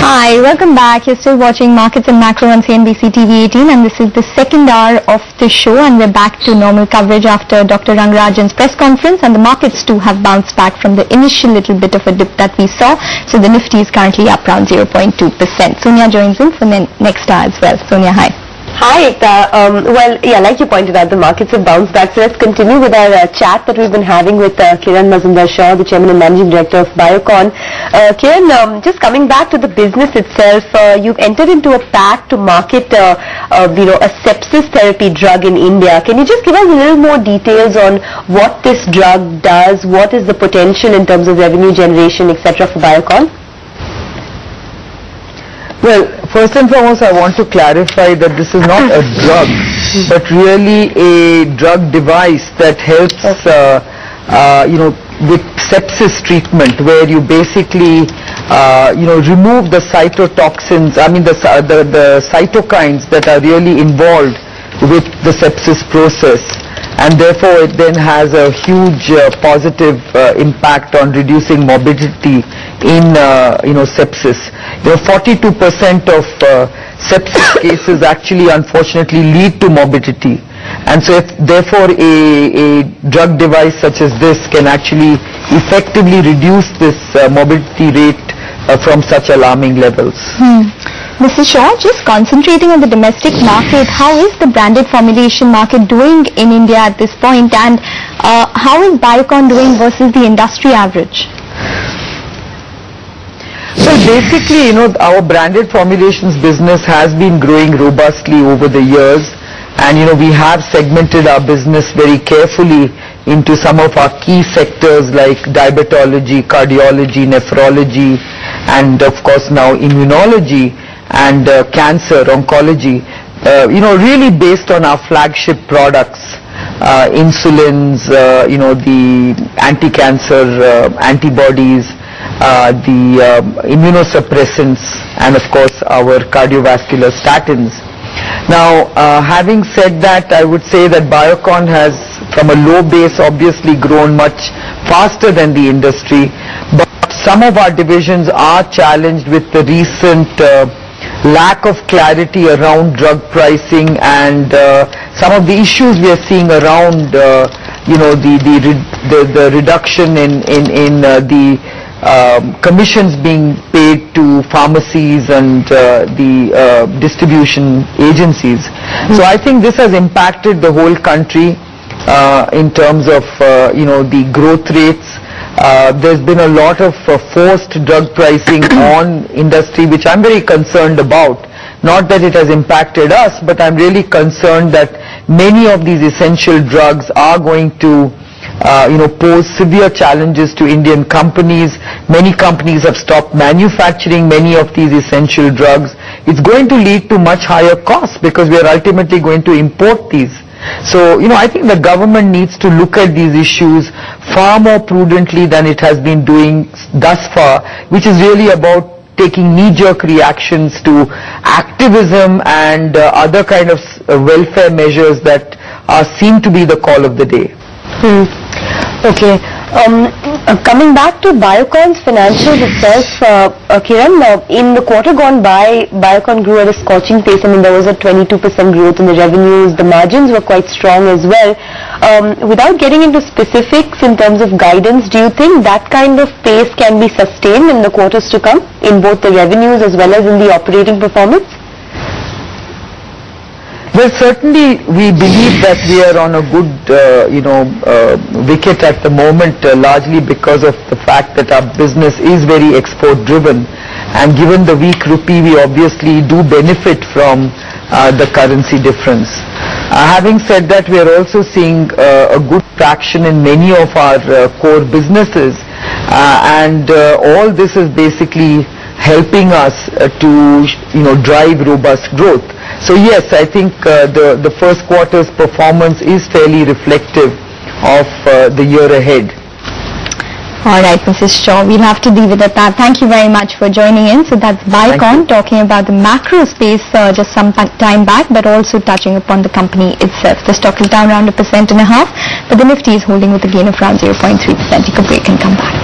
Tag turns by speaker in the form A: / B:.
A: Hi, welcome back. You're still watching Markets and Macro on CNBC TV 18, and this is the second hour of the show, and we're back to normal coverage after Dr. Rangarajan's press conference, and the markets too have bounced back from the initial little bit of a dip that we saw. So the Nifty is currently up around 0.2%. Sonia joins in for the next hour as well. Sonia, hi.
B: Hi, Ekta. Well, yeah, like you pointed out, the markets have bounced back. So let's continue with our chat that we've been having with Kiran Mazumdar-Shaw, the Chairman and Managing Director of Biocon. Kiran, just coming back to the business itself, you've entered into a pact to market, a sepsis therapy drug in India. Can you just give us a little more details on what this drug does? What is the potential in terms of revenue generation, etc., for Biocon?
C: Well, first and foremost, I want to clarify that this is not a drug, but really a drug device that helps, with sepsis treatment, where you basically, remove the cytotoxins, the cytokines that are really involved with the sepsis process. And therefore it then has a huge positive impact on reducing morbidity in sepsis. 42% of sepsis cases actually unfortunately lead to morbidity, and so therefore a drug device such as this can actually effectively reduce this morbidity rate from such alarming levels.
A: Mr. Shaw, just concentrating on the domestic market, how is the branded formulation market doing in India at this point, and how is Biocon doing versus the industry average?
C: So basically, our branded formulations business has been growing robustly over the years, and we have segmented our business very carefully into some of our key sectors like diabetology, cardiology, nephrology, and of course now immunology and cancer, oncology, really based on our flagship products, insulins, the anti-cancer antibodies, the immunosuppressants, and of course our cardiovascular statins. Now, having said that, I would say that Biocon has, from a low base, obviously grown much faster than the industry, but some of our divisions are challenged with the recent lack of clarity around drug pricing and some of the issues we are seeing around the reduction in the commissions being paid to pharmacies and the distribution agencies. So I think this has impacted the whole country in terms of the growth rates. There's been a lot of forced drug pricing on industry, which I'm very concerned about. Not that it has impacted us, but I'm really concerned that many of these essential drugs are going to pose severe challenges to Indian companies. Many companies have stopped manufacturing many of these essential drugs. It's going to lead to much higher costs because we are ultimately going to import these. So, I think the government needs to look at these issues far more prudently than it has been doing thus far, which is really about taking knee-jerk reactions to activism and other kind of welfare measures that seem to be the call of the day.
B: Okay. Coming back to Biocon's financials itself, Kiran, in the quarter gone by, Biocon grew at a scorching pace. There was a 22% growth in the revenues. The margins were quite strong as well. Without getting into specifics in terms of guidance, do you think that kind of pace can be sustained in the quarters to come in both the revenues as well as in the operating performance?
C: Well, certainly we believe that we are on a good, wicket at the moment, largely because of the fact that our business is very export-driven, and given the weak rupee, we obviously do benefit from the currency difference. Having said that, we are also seeing a good traction in many of our core businesses, and all this is basically helping us to drive robust growth. So yes, I think the first quarter's performance is fairly reflective of the year ahead.
A: Alright, Mrs. Shaw, we'll have to leave it at that. Thank you very much for joining in. So that's Biocon talking about the macro space just some time back, but also touching upon the company itself. The stock is down around 1.5%, but the Nifty is holding with a gain of around 0.3%. Take a break and come back.